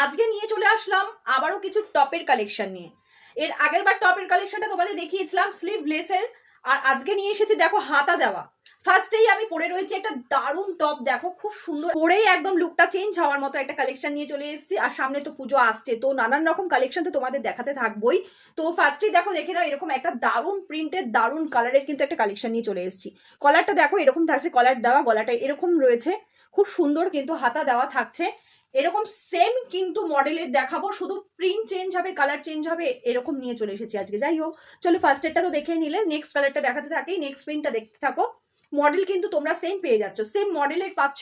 আজকে নিয়ে চলে আসলাম আবারও কিছু টপের কালেকশন নিয়ে। এর আগের বার টপের কালেকশনটা তোমাদের দেখিয়েছিলাম স্লিভলেসের, আর আজকে নিয়ে এসেছি দেখো হাতা দেওয়া। ফার্স্টেই আমি পরে রয়েছি একটা দারুণ টপ, দেখো খুব সুন্দর, পরেই একদম লুকটা চেঞ্জ হওয়ার মতো একটা কালেকশন নিয়ে চলে এসেছি। আর সামনে তো পুজো আসছে, তো নানান রকম কালেকশন তো তোমাদের দেখাতে থাকবোই। তো ফার্স্টেই দেখো, দেখে নাও এরকম একটা দারুণ প্রিন্টের দারুণ কালারের কিন্তু একটা কালেকশন নিয়ে চলে এসেছি। কলারটা দেখো এরকম থাকছে, কলার দেওয়া, গলাটা এরকম রয়েছে, খুব সুন্দর কিন্তু হাতা দেওয়া থাকছে। এরকম সেম কিন্তু মডেলের দেখাবো, শুধু প্রিন্ট চেঞ্জ হবে, কালার চেঞ্জ হবে, এরকম নিয়ে চলে এসেছি আজকে। যাই হোক, চলো ফার্স্টেরটা তো দেখে নিলে, নেক্সট কালারটা দেখাতে থাকি, নেক্সট প্রিন্টটা দেখতে থাকো। মডেল কিন্তু তোমরা সেম পেয়ে যাচ্ছ, সেম মডেলের পাচ্ছ,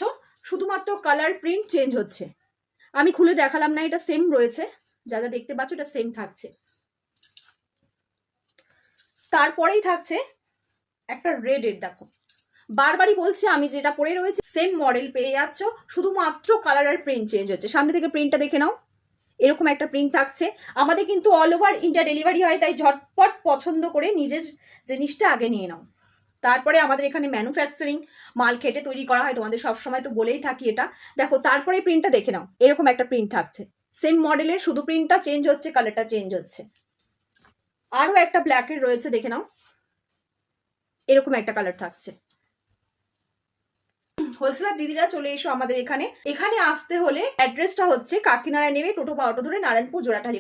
শুধুমাত্র কালার প্রিন্ট চেঞ্জ হচ্ছে। আমি খুলে দেখালাম না, এটা সেম রয়েছে, যা যা দেখতে পাচ্ছ এটা সেম থাকছে। তারপরেই থাকছে একটা রেড এর, দেখো বারবারই বলছি আমি, যেটা পরে রয়েছে সেম মডেল পেয়ে যাচ্ছ, শুধুমাত্র কালার আর প্রিন্ট চেঞ্জ হচ্ছে। সামনে থেকে প্রিন্টটা দেখে নাও, এরকম একটা প্রিন্ট থাকছে। আমাদের কিন্তু অল ওভার ইন্ডিয়া ডেলিভারি হয়, তাই ঝটপট পছন্দ করে নিজের জিনিসটা আগে নিয়ে নাও। তারপরে আমাদের এখানে ম্যানুফ্যাকচারিং মাল খেটে তৈরি করা হয়, তোমাদের সবসময় তো বলেই থাকি এটা। দেখো তারপরে প্রিন্টটা দেখে নাও, এরকম একটা প্রিন্ট থাকছে সেম মডেলের, শুধু প্রিন্টটা চেঞ্জ হচ্ছে, কালারটা চেঞ্জ হচ্ছে। আরও একটা ব্ল্যাকের রয়েছে, দেখে নাও, এরকম একটা কালার থাকছে। হোলসেলার দিদিরা চলে এসো আমাদের এখানে। এখানে আসতে হলে অ্যাড্রেসটা হচ্ছে কাকিনাড়া নেমে টোটো বা অটো ধরে নারায়ণপুর জোড়াটালি